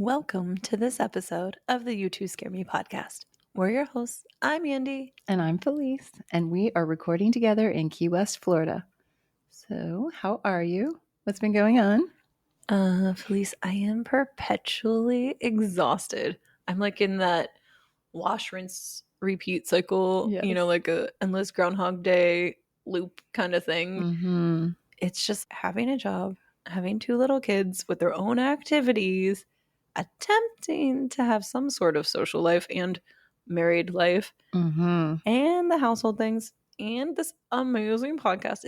Welcome to this episode of the You Two Scare Me podcast. We're your hosts. I'm Andy. And I'm Felice, and we are recording together in Key West, Florida. So, how are you? What's been going on? Felice, I am perpetually exhausted. I'm like in that wash, rinse, repeat cycle, Yes. like a endless Groundhog Day loop kind of thing. Mm-hmm. It's just having a job, having two little kids with their own activities, attempting to have some sort of social life and married life, Mm-hmm. and the household things, and this amazing podcast.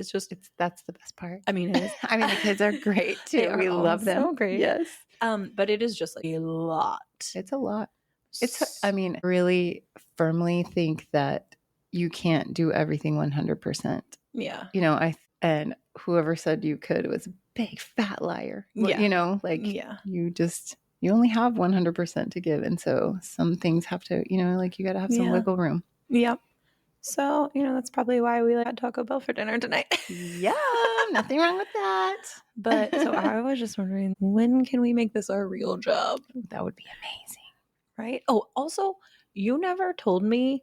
That's the best part. I mean, it is. I mean, the kids are great too. They are We love all them. so great. Yes. But it is just like a lot. It's a lot. Really firmly think that you can't do everything 100%. Yeah. And whoever said you could was a big fat liar. Yeah. You only have 100% to give. And so some things have to, you got to have some wiggle room. Yep. So, that's probably why we had Taco Bell for dinner tonight. Yeah, nothing wrong with that. But so I was just wondering, when can we make this our real job? That would be amazing. Right? Oh, also, you never told me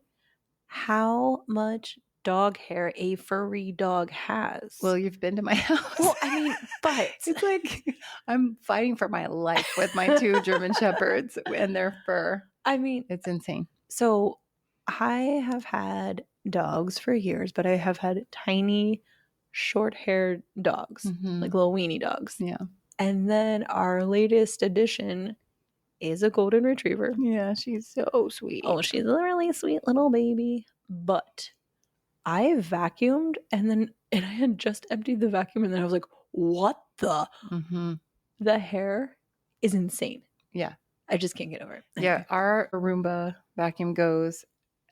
how much dog hair a furry dog has. Well, you've been to my house. Well, but it's like I'm fighting for my life with my two German Shepherds and their fur. It's insane. So I have had dogs for years, but I have had tiny, short-haired dogs, like little weenie dogs. Yeah. And then our latest addition is a golden retriever. Yeah, she's so sweet. Oh, she's a really sweet little baby. But I vacuumed and I had just emptied the vacuum, and then I was like, what the? Mm-hmm. The hair is insane. Yeah. I just can't get over it. Yeah, our Roomba vacuum goes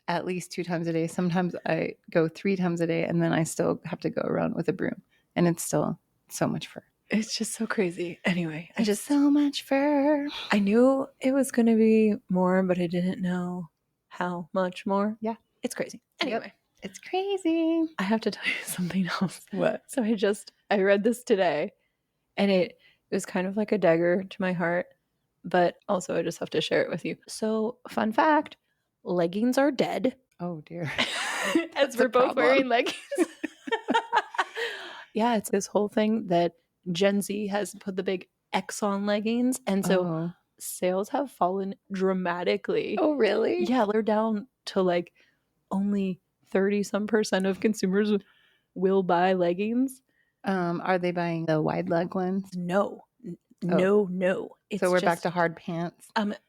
at least 2 times a day. Sometimes I go 3 times a day, and then I still have to go around with a broom. And it's still so much fur. It's just so crazy. Anyway, so much fur. I knew it was going to be more, but I didn't know how much more. Yeah. It's crazy. Anyway. Yep. It's crazy. I have to tell you something else. What? So I read this today, and it was kind of like a dagger to my heart, but also I just have to share it with you. So, fun fact, leggings are dead. Oh, dear. As we're both wearing leggings. Yeah, it's this whole thing that Gen Z has put the big X on leggings, and so sales have fallen dramatically. Oh, really? Yeah, they're down to like only 30% of consumers will buy leggings. Are they buying the wide leg ones? No. It's so we're back to hard pants.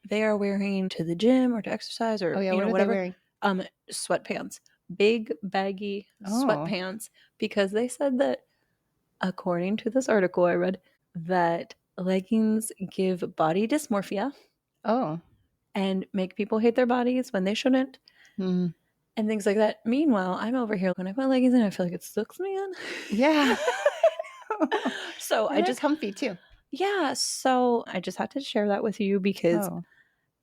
They are wearing to the gym or to exercise or what whatever. Are they wearing? Sweatpants, big baggy sweatpants, because they said that, according to this article I read, that leggings give body dysmorphia. Oh. And make people hate their bodies when they shouldn't. Mm. And things like that. Meanwhile, I'm over here when I put leggings in, I feel like it sucks me in. Yeah. So I just comfy too. Yeah. So I just had to share that with you because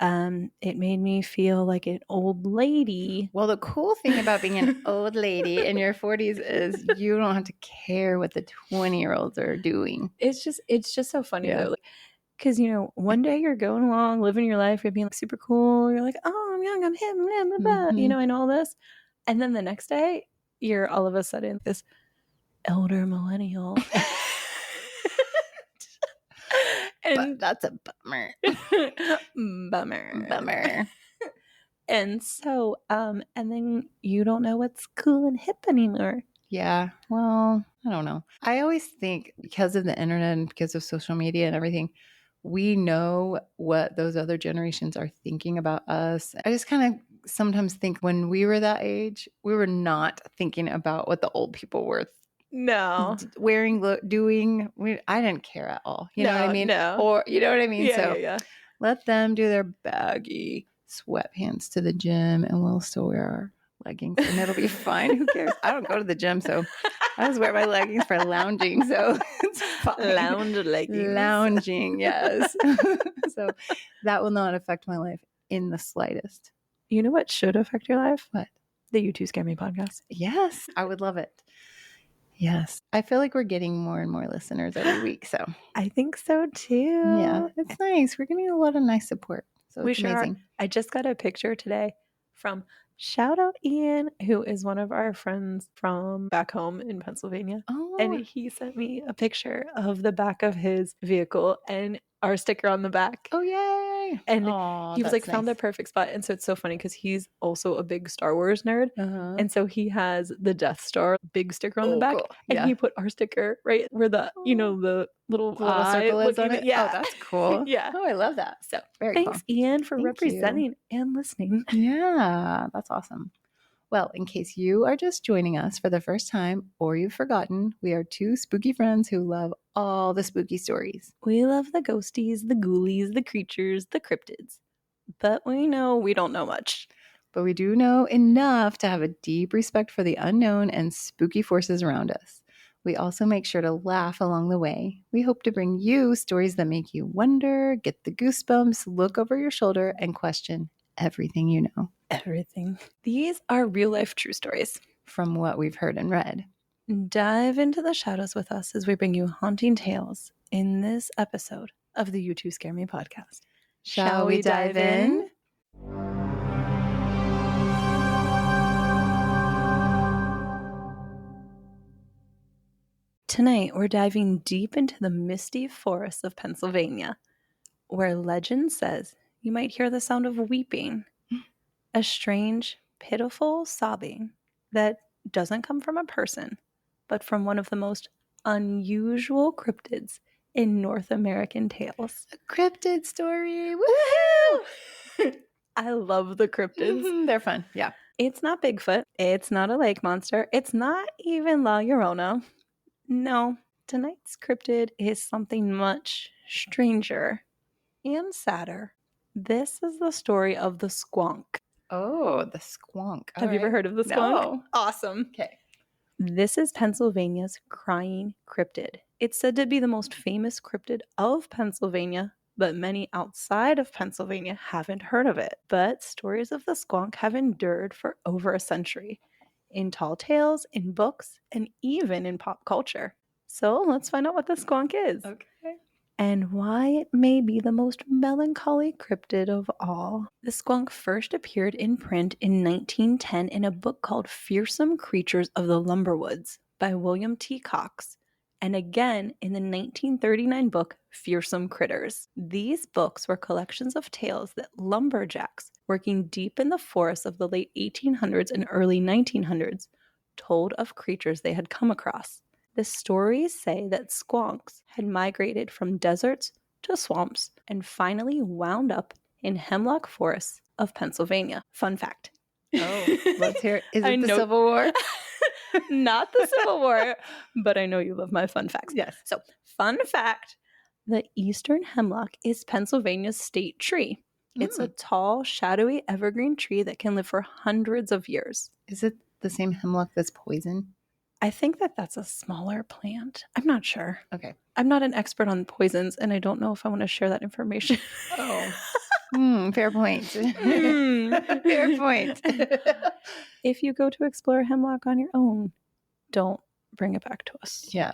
it made me feel like an old lady. Well, the cool thing about being an old lady in your 40s is you don't have to care what the 20-year-olds are doing. It's just so funny though. Because, one day you're going along, living your life, you're being like super cool. You're like, oh, I'm young, I'm hip, blah, blah, blah, and all this. And then the next day, you're all of a sudden this elder millennial. And that's a bummer. Bummer. And so, and then you don't know what's cool and hip anymore. Yeah. Well, I don't know. I always think because of the internet and because of social media and everything, we know what those other generations are thinking about us. I just kind of sometimes think when we were that age, we were not thinking about what the old people were wearing, doing. I didn't care at all. You know what I mean? No. Or, you know what I mean? Yeah. Let them do their baggy sweatpants to the gym, and we'll still wear our leggings, and it'll be fine. Who cares? I don't go to the gym, so I just wear my leggings for lounging, so it's fine. Lounge leggings. Lounging, yes. So that will not affect my life in the slightest. You know what should affect your life? What? The You Two Scare Me podcast. Yes, I would love it. Yes. I feel like we're getting more and more listeners every week. So I think so too. yeah, it's nice. We're getting a lot of nice support. So We it's sure amazing. are. I just got a picture today from shout out Ian, who is one of our friends from back home in Pennsylvania. And Oh, he sent me a picture of the back of his vehicle and our sticker on the back. oh, yay. And Oh, he was like, that's found the nice. perfect spot. And so it's so funny because he's also a big Star Wars nerd. Uh-huh. And so he has the Death Star big sticker on the Oh, back. cool. And Yeah. he put our sticker right where the, you know, the little The little eye circle is on looking it. Yeah. Oh, that's cool. Yeah. Oh, I love that. So Very thanks, cool. Ian, for Thank representing and listening. Yeah, that's awesome. Well, in case you are just joining us for the first time or you've forgotten, we are two spooky friends who love all the spooky stories. We love the ghosties, the ghoulies, the creatures, the cryptids. But we know we don't know much. But we do know enough to have a deep respect for the unknown and spooky forces around us. We also make sure to laugh along the way. We hope to bring you stories that make you wonder, get the goosebumps, look over your shoulder, and question everything you know. Everything. These are real life true stories. From what we've heard and read. Dive into the shadows with us as we bring you haunting tales in this episode of the You Two Scare Me podcast. Shall we dive in? Tonight, we're diving deep into the misty forests of Pennsylvania, where legend says you might hear the sound of weeping, a strange, pitiful sobbing that doesn't come from a person, but from one of the most unusual cryptids in North American tales. A cryptid story. Woohoo! I love the cryptids. They're fun. Yeah. It's not Bigfoot. It's not a lake monster. It's not even La Llorona. No, tonight's cryptid is something much stranger and sadder. This is the story of the Squonk. Oh, the Squonk. Have you ever heard of the Squonk? No. Awesome. Okay. This is Pennsylvania's crying cryptid. It's said to be the most famous cryptid of Pennsylvania, but many outside of Pennsylvania haven't heard of it. But stories of the Squonk have endured for over a century, in tall tales, in books, and even in pop culture. So let's find out what the Squonk is. Okay. And why it may be the most melancholy cryptid of all. The Squonk first appeared in print in 1910 in a book called Fearsome Creatures of the Lumberwoods by William T. Cox, and again in the 1939 book Fearsome Critters. These books were collections of tales that lumberjacks working deep in the forests of the late 1800s and early 1900s told of creatures they had come across. The stories say that squonks had migrated from deserts to swamps and finally wound up in hemlock forests of Pennsylvania. Fun fact. Oh, let's hear it. Is it the Civil War? Not the Civil War, but I know you love my fun facts. Yes. So, fun fact, the eastern hemlock is Pennsylvania's state tree. It's a tall, shadowy evergreen tree that can live for hundreds of years. Is it the same hemlock that's poison? I think that that's a smaller plant. I'm not sure. Okay. I'm not an expert on poisons, and I don't know if I want to share that information. Oh. Fair point. Fair point. If you go to explore hemlock on your own, don't bring it back to us. Yeah.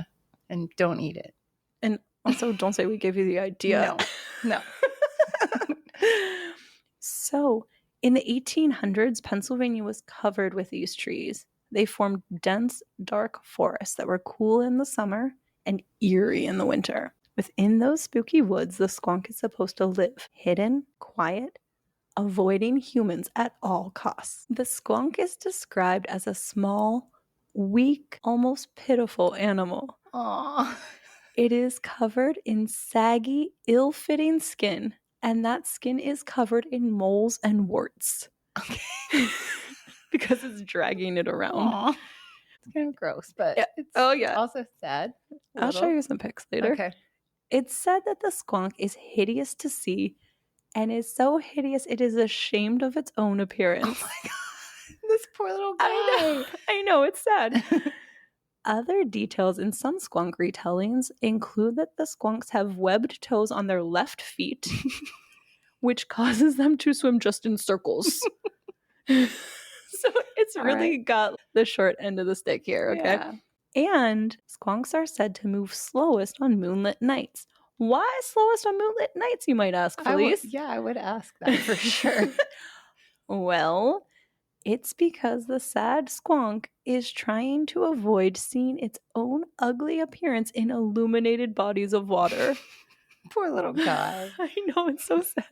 And don't eat it. And also, don't say we gave you the idea. No. So, in the 1800s, Pennsylvania was covered with these trees. They formed dense, dark forests that were cool in the summer and eerie in the winter. Within those spooky woods, the squonk is supposed to live, hidden, quiet, avoiding humans at all costs. The squonk is described as a small, weak, almost pitiful animal. Aww. It is covered in saggy, ill-fitting skin, and that skin is covered in moles and warts. Okay. Because it's dragging it around. Aww. It's kind of gross, but it's also sad. I'll show you some pics later. Okay. It's said that the squonk is hideous to see and is so hideous it is ashamed of its own appearance. Oh my god. This poor little guy. I know, it's sad. Other details in some squonk retellings include that the squonks have webbed toes on their left feet, which causes them to swim just in circles. So it's really got the short end of the stick here, okay? Yeah. And squonks are said to move slowest on moonlit nights. Why slowest on moonlit nights, you might ask, Felice? I would ask that for sure. Well, it's because the sad squonk is trying to avoid seeing its own ugly appearance in illuminated bodies of water. Poor little guy. I know, it's so sad.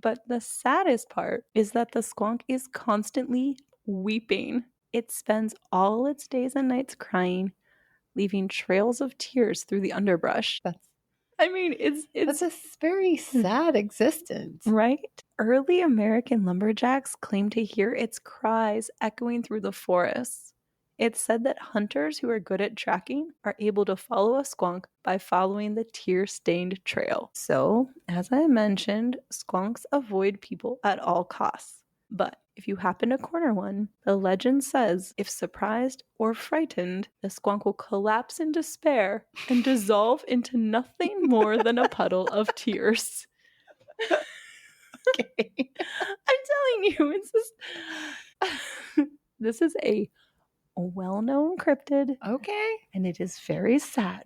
But the saddest part is that the squonk is constantly weeping. It spends all its days and nights crying, leaving trails of tears through the underbrush. It's a very sad existence. Right? Early American lumberjacks claimed to hear its cries echoing through the forests. It's said that hunters who are good at tracking are able to follow a squonk by following the tear-stained trail. So, as I mentioned, squonks avoid people at all costs. But if you happen to corner one, the legend says if surprised or frightened, the squonk will collapse in despair and dissolve into nothing more than a puddle of tears. Okay. I'm telling you, it's just this is a well-known cryptid. Okay. And it is very sad.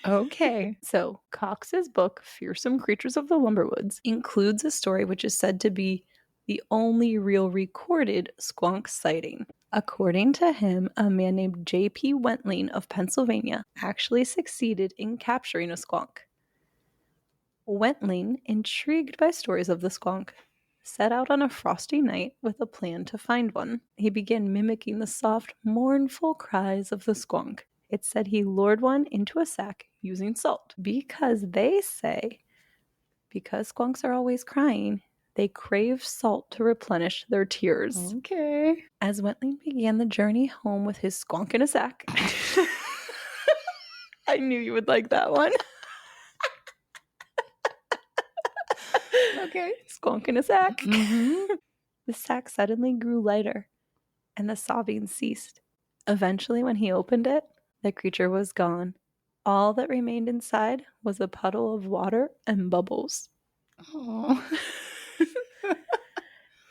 Okay. So, Cox's book, Fearsome Creatures of the Lumberwoods, includes a story which is said to be the only real recorded squonk sighting. According to him, a man named J.P. Wentling of Pennsylvania actually succeeded in capturing a squonk. Wentling, intrigued by stories of the squonk, set out on a frosty night with a plan to find one. He began mimicking the soft, mournful cries of the squonk. It said he lured one into a sack using salt because they say, because squonks are always crying, they crave salt to replenish their tears. Okay. As Wentling began the journey home with his squonk in a sack, I knew you would like that one. Okay. Squonk in a sack. Mm-hmm. The sack suddenly grew lighter, and the sobbing ceased. Eventually, when he opened it, the creature was gone. All that remained inside was a puddle of water and bubbles. Oh.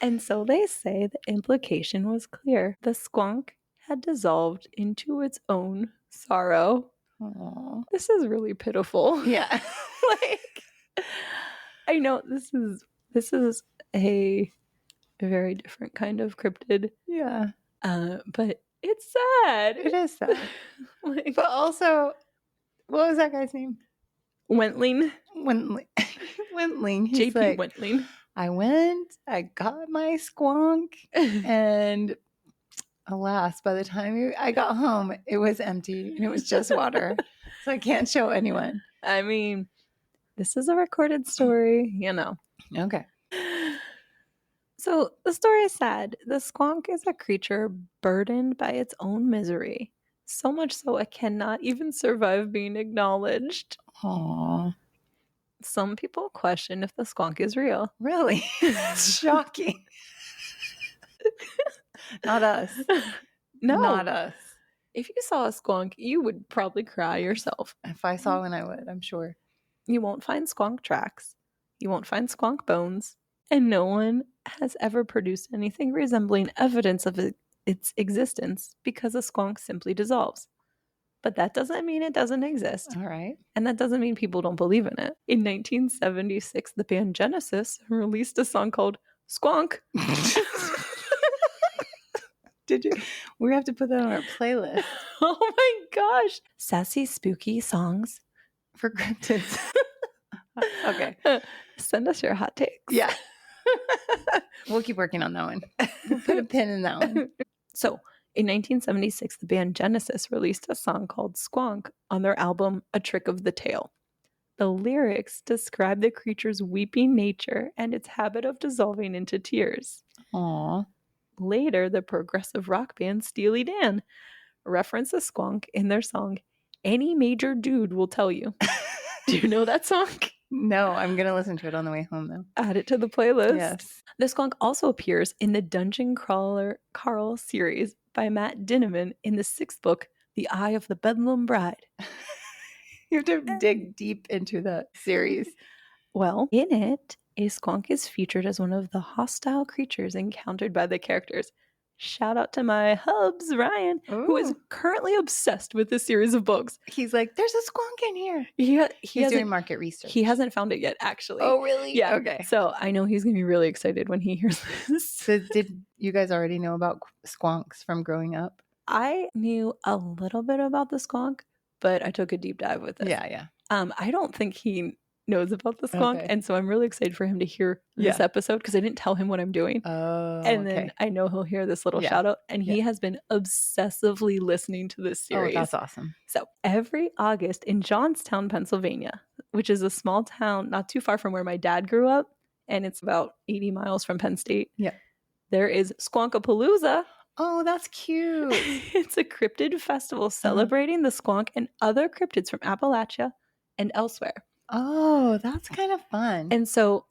And so they say the implication was clear. The squonk had dissolved into its own sorrow. Aww. This is really pitiful. Yeah. I know this is a very different kind of cryptid. Yeah. But it's sad. It is sad. But also, what was that guy's name? Wentling. Wentling. He's J.P. like, Wentling. I got my squonk, and alas, by the time I got home, it was empty and it was just water. So I can't show anyone. I mean, this is a recorded story, Okay. So the story is sad. The squonk is a creature burdened by its own misery, so much so it cannot even survive being acknowledged. Aww. Some people question if the squonk is real. Really? Shocking. Not us. No. Not us. If you saw a squonk, you would probably cry yourself. If I saw one, I would, I'm sure. You won't find squonk tracks. You won't find squonk bones. And no one has ever produced anything resembling evidence of its existence because a squonk simply dissolves. But that doesn't mean it doesn't exist. All right. And that doesn't mean people don't believe in it. In 1976, the band Genesis released a song called Squonk. Did you? We have to put that on our playlist. Oh my gosh. Sassy, spooky songs for cryptids. Okay. Send us your hot takes. Yeah. We'll keep working on that one. We'll put a pin in that one. So, in 1976, the band Genesis released a song called Squonk on their album A Trick of the Tail. The lyrics describe the creature's weeping nature and its habit of dissolving into tears. Aww. Later, the progressive rock band Steely Dan referenced the squonk in their song, Any Major Dude Will Tell You. Do you know that song? No, I'm going to listen to it on the way home, though. Add it to the playlist. Yes. The squonk also appears in the Dungeon Crawler Carl series by Matt Dinniman in the 6th book, The Eye of the Bedlam Bride. You have to dig deep into that series. Well, in it, a squonk is featured as one of the hostile creatures encountered by the characters. Shout out to my hubs, Ryan, who is Ooh. currently obsessed with this series of books. He's like, there's a squonk in here. He's doing market research. He hasn't found it yet, actually. Oh, really? Yeah. Okay. So I know he's going to be really excited when he hears this. So did you guys already know about squonks from growing up? I knew a little bit about the squonk, but I took a deep dive with it. Yeah. I don't think he knows about the squonk, and so I'm really excited for him to hear this episode because I didn't tell him what I'm doing. Oh, and then I know he'll hear this little shout out, and he has been obsessively listening to this series. Oh, that's awesome. So every August in Johnstown, Pennsylvania, which is a small town not too far from where my dad grew up, and it's about 80 miles from Penn State. Yeah. There is Squonkapalooza. Oh, that's cute. It's a cryptid festival celebrating the squonk and other cryptids from Appalachia and elsewhere. Oh, that's kind of fun. And so,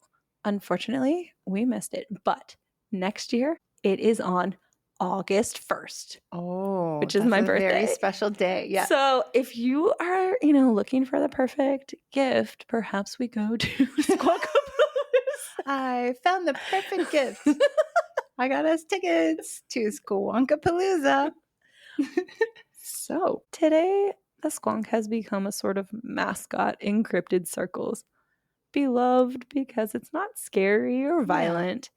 unfortunately, we missed it. But next year, it is on August 1st. Oh, which is my birthday. Very special day. Yeah. So if you are, looking for the perfect gift, perhaps we go to Squonkapalooza. I found the perfect gift. I got us tickets to Squonkapalooza. So today, the squonk has become a sort of mascot in cryptid circles. Beloved because it's not scary or violent,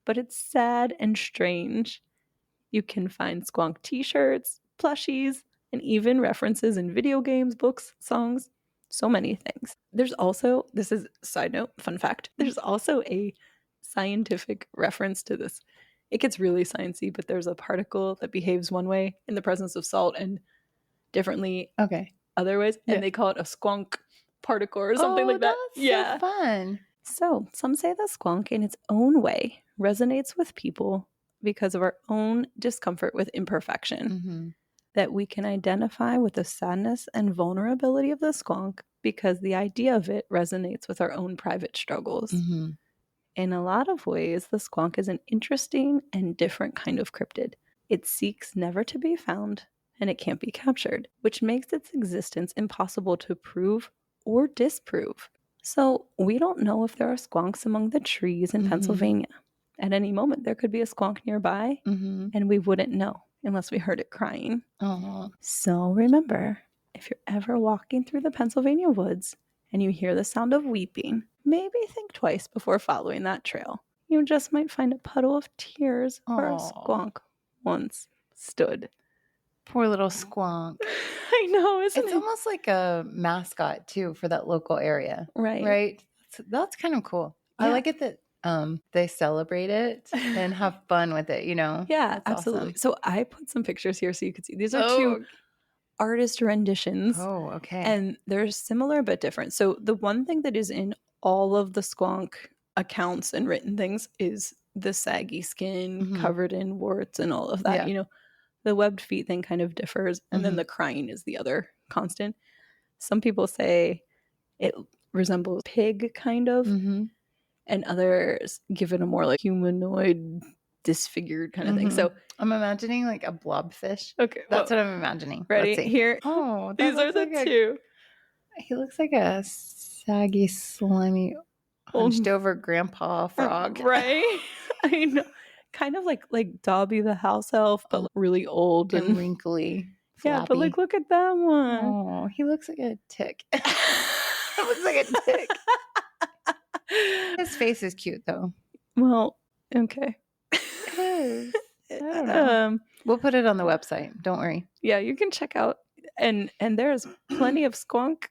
but it's sad and strange. You can find squonk t-shirts, plushies, and even references in video games, books, songs, so many things. There's also, this is a side note, fun fact, there's also a scientific reference to this. It gets really sciencey, but there's a particle that behaves one way in the presence of salt and differently other ways, and they call it a squonk particle or something like that. That's so fun. So some say the squonk in its own way resonates with people because of our own discomfort with imperfection, that we can identify with the sadness and vulnerability of the squonk because the idea of it resonates with our own private struggles. In a lot of ways, the squonk is an interesting and different kind of cryptid. It seeks never to be found, and it can't be captured, which makes its existence impossible to prove or disprove. So we don't know if there are squonks among the trees in Pennsylvania. At any moment, there could be a squonk nearby, and we wouldn't know unless we heard it crying. So remember, if you're ever walking through the Pennsylvania woods and you hear the sound of weeping, maybe think twice before following that trail. You just might find a puddle of tears where a squonk once stood. Poor little squonk. I know, isn't it? It's almost like a mascot, too, for that local area. Right. That's kind of cool. Yeah. I like it that they celebrate it and have fun with it, Yeah, that's absolutely. Awesome. So I put some pictures here so you could see. These are two artist renditions. Oh, okay. And they're similar but different. So the one thing that is in all of the squonk accounts and written things is the saggy skin covered in warts and all of that. The webbed feet thing kind of differs. And then the crying is the other constant. Some people say it resembles pig kind of. And others give it a more like humanoid, disfigured kind of thing. So I'm imagining like a blobfish. Okay. That's what I'm imagining. Ready? Here. Oh, these are the two. He looks like a saggy, slimy, hunched over grandpa frog. Right? I know. Kind of like Dobby the house elf, but really old and wrinkly. Flappy. Yeah, but look at that one. Oh, he looks like a tick. It looks like a tick. His face is cute, though. Well, okay. I don't know. We'll put it on the website. Don't worry. Yeah, you can check out. And there's plenty of squonk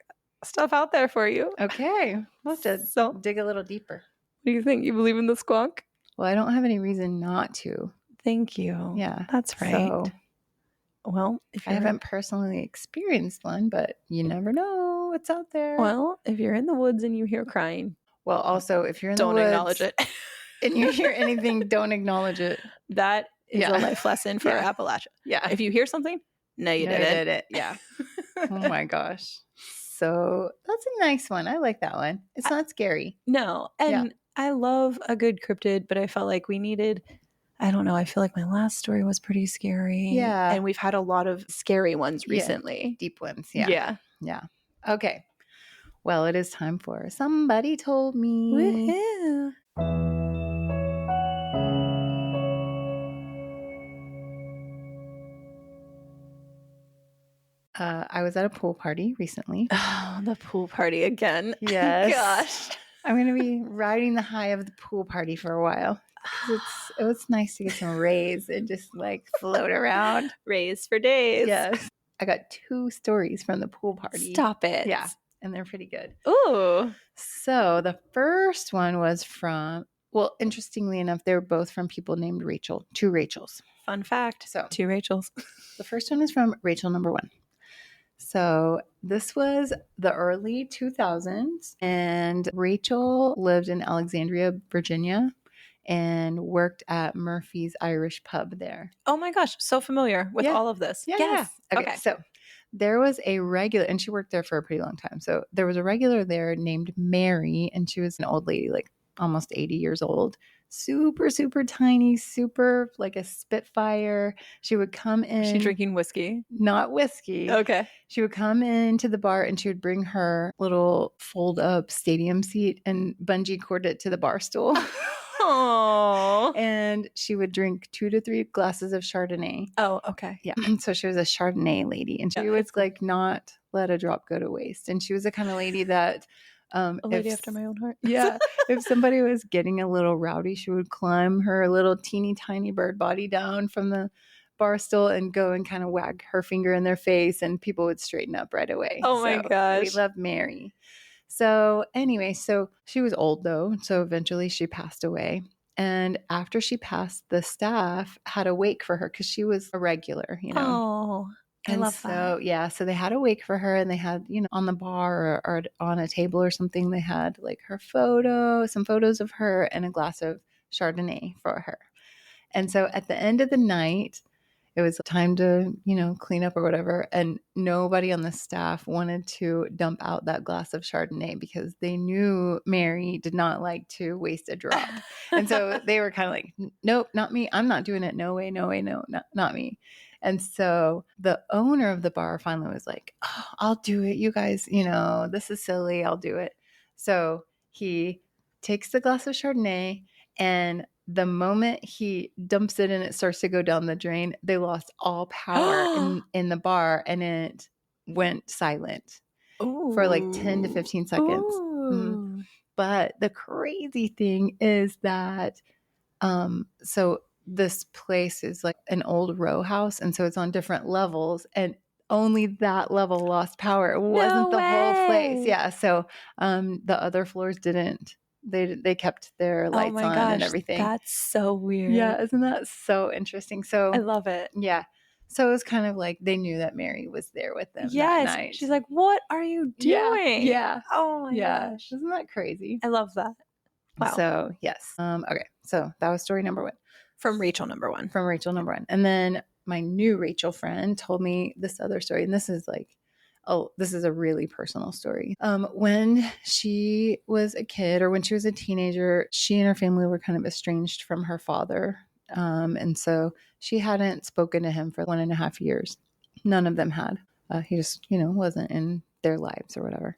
stuff out there for you. Okay. We'll have to dig a little deeper. What do you think? You believe in the squonk? Well, I don't have any reason not to. Thank you. Yeah. That's right. So, well, I haven't personally experienced one, but you never know what's out there. Well, if you're in the woods and you hear crying. Well, also, if you're in the woods. Don't acknowledge it. And you hear anything, don't acknowledge it. That is a life lesson for Appalachia. Yeah. If you hear something, no, you did it. Yeah. Oh my gosh. So that's a nice one. I like that one. It's not scary. No. And I love a good cryptid, but I felt like we needed, I don't know, I feel like my last story was pretty scary. Yeah. And we've had a lot of scary ones recently. Deep ones. Yeah. Okay. Well, it is time for Somebody Told Me. Woohoo. I was at a pool party recently. Oh, the pool party again. Yes. Gosh. I'm going to be riding the high of the pool party for a while because it was nice to get some rays and just like float around. Rays for days. Yes. I got 2 stories from the pool party. Stop it. Yeah. And they're pretty good. Ooh. So the first one was from, well, interestingly enough, they were both from people named Rachel, 2 Rachels. Fun fact. So 2 Rachels. The first one is from Rachel number 1. So this was the early 2000s, and Rachel lived in Alexandria, Virginia, and worked at Murphy's Irish Pub there. Oh my gosh, so familiar with all of this. Yeah, yes. Yeah. Okay, so there was a regular, and she worked there for a pretty long time. So there was a regular there named Mary, and she was an old lady, like almost 80 years old. Super, super tiny, super like a Spitfire. She would come in. Was she drinking whiskey? Not whiskey. Okay. She would come into the bar and she would bring her little fold up stadium seat and bungee cord it to the bar stool. Oh. And she would drink 2 to 3 glasses of Chardonnay. Oh, okay. Yeah. So she was a Chardonnay lady, and she would like not let a drop go to waste. And she was the kind of lady that a lady after my own heart. Yeah. If somebody was getting a little rowdy, she would climb her little teeny tiny bird body down from the bar stool and go and kind of wag her finger in their face, and people would straighten up right away. Oh my gosh. We love Mary. So anyway, so she was old though. So eventually she passed away. And after she passed, the staff had a wake for her because she was a regular, you know. Oh, I love that. Yeah, so they had a wake for her, and they had, you know, on the bar or on a table or something, they had like her photo, some photos of her, and a glass of Chardonnay for her. And so at the end of the night, it was time to, you know, clean up or whatever. And nobody on the staff wanted to dump out that glass of Chardonnay because they knew Mary did not like to waste a drop. And so they were kind of like, nope, not me. I'm not doing it. No way, no, not me. And so the owner of the bar finally was like, oh, I'll do it. You guys, you know, this is silly. I'll do it. So he takes the glass of Chardonnay, and the moment he dumps it and it starts to go down the drain, they lost all power in the bar, and it went silent for like 10 to 15 seconds. Mm-hmm. But the crazy thing is that, so this place is like an old row house, and so it's on different levels, and only that level lost power. It wasn't the whole place. Yeah. So the other floors didn't. They kept their lights on and everything. That's so weird. Yeah, isn't that so interesting? So I love it. Yeah. So it was kind of like they knew that Mary was there with them that night. She's like, what are you doing? Yeah. Oh my gosh. Isn't that crazy? I love that. Wow. So yes. Okay. So that was story number 1. From Rachel number 1. From Rachel number 1. And then my new Rachel friend told me this other story. And this is like, oh, this is a really personal story. When she was a kid, or when she was a teenager, she and her family were kind of estranged from her father. And so she hadn't spoken to him for 1.5 years. None of them had. He just, you know, wasn't in their lives or whatever.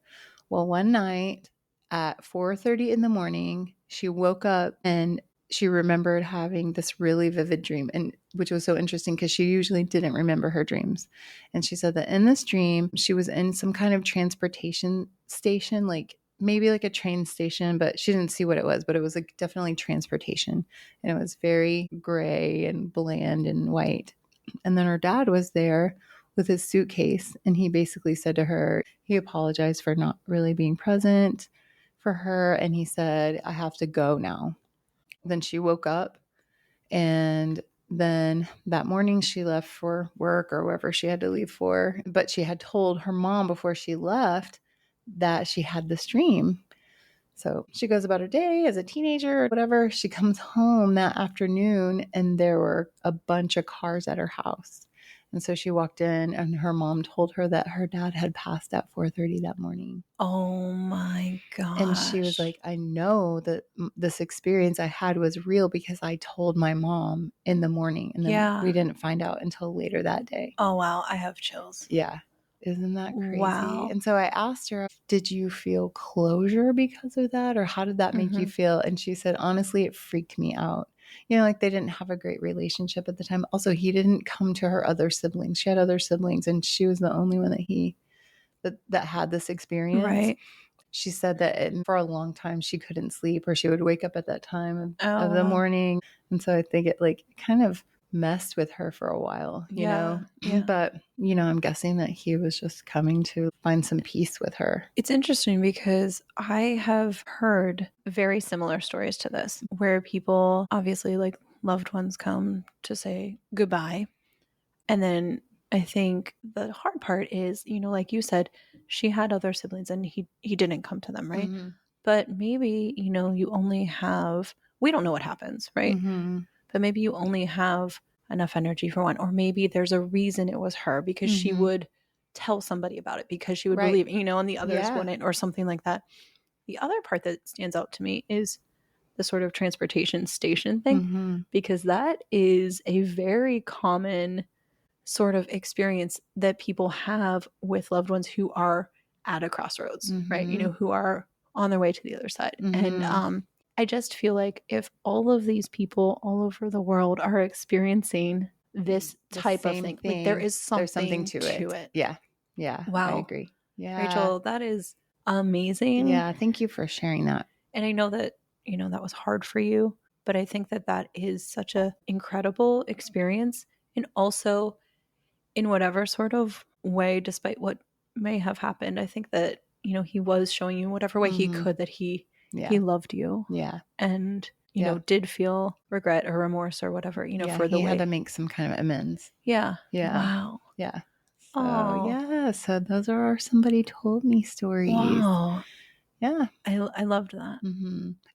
Well, one night at 4:30 in the morning, she woke up and she remembered having this really vivid dream, and which was so interesting because she usually didn't remember her dreams. And she said that in this dream, she was in some kind of transportation station, like maybe like a train station, but she didn't see what it was, but it was like definitely transportation. And it was very gray and bland and white. And then her dad was there with his suitcase, and he basically said to her, he apologized for not really being present for her. And he said, I have to go now. Then she woke up, and then that morning she left for work or wherever she had to leave for. But she had told her mom before she left that she had this dream. So she goes about her day as a teenager or whatever. She comes home that afternoon, and there were a bunch of cars at her house. And so she walked in, and her mom told her that her dad had passed at 4:30 that morning. Oh my gosh. And she was like, I know that this experience I had was real because I told my mom in the morning. And then we didn't find out until later that day. Oh, wow. I have chills. Yeah. Isn't that crazy? Wow. And so I asked her, did you feel closure because of that? Or how did that make you feel? And she said, honestly, it freaked me out. like they didn't have a great relationship at the time. Also, he didn't come to her other siblings. She had other siblings, and she was the only one that had this experience. Right. She said that for a long time she couldn't sleep, or she would wake up at that time of Oh, the wow. morning. And so I think it like kind of messed with her for a while, you know. Yeah. But, I'm guessing that he was just coming to find some peace with her. It's interesting because I have heard very similar stories to this, where people, obviously, like loved ones come to say goodbye. And then I think the hard part is, like you said, she had other siblings and he didn't come to them, right? Mm-hmm. But maybe, you only have, we don't know what happens, right? Mm-hmm. But maybe you only have enough energy for one, or maybe there's a reason it was her, because she would tell somebody about it, because she would believe it, and the others wouldn't, or something like that. The other part that stands out to me is the sort of transportation station thing, because that is a very common sort of experience that people have with loved ones who are at a crossroads, right? Who are on their way to the other side. And I just feel like if all of these people all over the world are experiencing this type of thing, like there's something to it. Yeah. Yeah. Wow. I agree. Yeah. Rachel, that is amazing. Yeah. Thank you for sharing that. And I know that, that was hard for you, but I think that is such an incredible experience. And also, in whatever sort of way, despite what may have happened, I think that, he was showing you whatever way he could that he loved you. Yeah. And, did feel regret or remorse or whatever, for the he way. had to make some kind of amends. Yeah. Yeah. Wow. Yeah. So, Oh. so those are our somebody told me stories. Wow. Yeah. I loved that.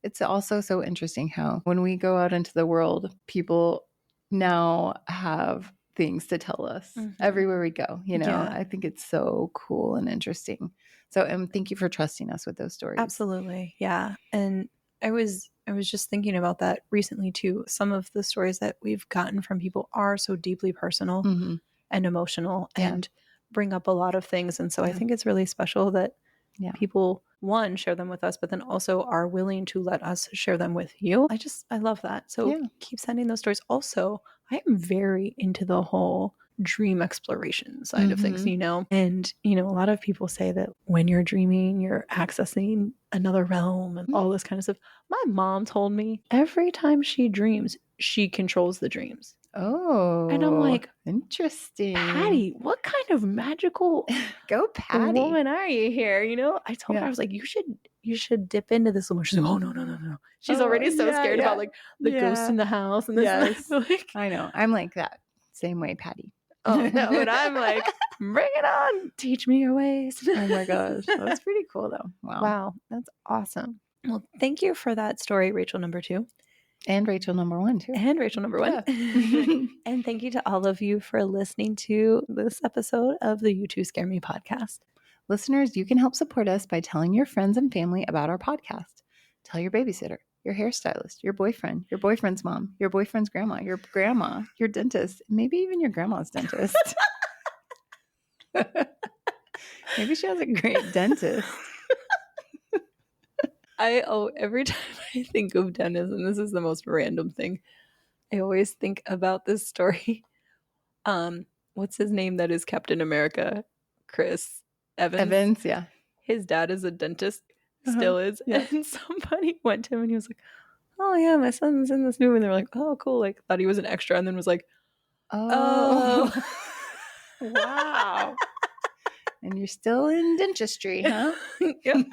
It's also so interesting how when we go out into the world, people now have things to tell us everywhere we go. I think it's so cool and interesting. So, thank you for trusting us with those stories. Absolutely. Yeah. And I was just thinking about that recently too. Some of the stories that we've gotten from people are so deeply personal and emotional and bring up a lot of things. And so I think it's really special that people, one, share them with us, but then also are willing to let us share them with you. I love that. So keep sending those stories. Also, I am very into the whole dream exploration side of things, and a lot of people say that when you're dreaming, you're accessing another realm and all this kind of stuff. My mom told me every time she dreams, she controls the dreams. Oh, and I'm like, interesting. Patty, what kind of magical go Patty woman are you here? I told her, I was like, you should dip into this a little more. She's like, oh no. She's already so scared about like the ghost in the house and this. Like, I know. I'm like that same way, Patty. Oh no, and I'm like, bring it on. Teach me your ways. Oh my gosh. That's pretty cool though. Wow. That's awesome. Well, thank you for that story, Rachel number 2. And Rachel number 1 too. And Rachel number 1. And thank you to all of you for listening to this episode of the You Two Scare Me podcast. Listeners, you can help support us by telling your friends and family about our podcast. Tell your babysitter, your hairstylist, your boyfriend, your boyfriend's mom, your boyfriend's grandma, your dentist, maybe even your grandma's dentist. Maybe she has a great dentist. Every time I think of dentists, and this is the most random thing, I always think about this story. What's his name that is Captain America? Chris Evans, yeah. His dad is a dentist, still is. Yeah. And somebody went to him and he was like, oh yeah, my son's in this movie. And they were like, oh cool, like thought he was an extra, and then was like, oh. Wow. And you're still in dentistry, huh? Yeah.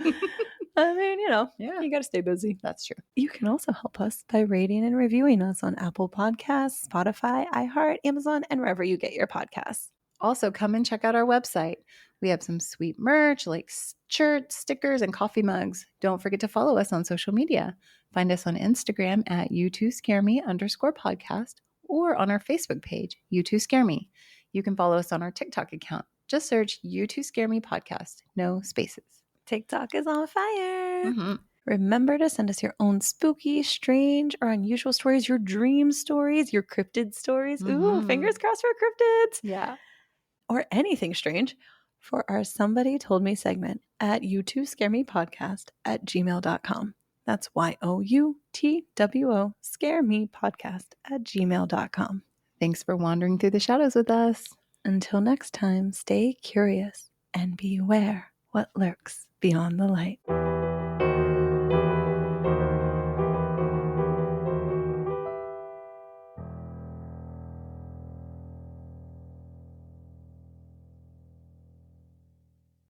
I mean, you got to stay busy. That's true. You can also help us by rating and reviewing us on Apple Podcasts, Spotify, iHeart, Amazon, and wherever you get your podcasts. Also, come and check out our website. We have some sweet merch like shirts, stickers, and coffee mugs. Don't forget to follow us on social media. Find us on Instagram at you2scareme_podcast or on our Facebook page, You Two Scare Me. You can follow us on our TikTok account. Just search You Two Scare Me podcast. No spaces. TikTok is on fire. Remember to send us your own spooky, strange, or unusual stories, your dream stories, your cryptid stories. Ooh, fingers crossed for cryptids. Yeah. Or anything strange for our Somebody Told Me segment at you2scaremepodcast@gmail.com. That's YOUTWO, scare me podcast@gmail.com. Thanks for wandering through the shadows with us. Until next time, stay curious and beware what lurks beyond the light.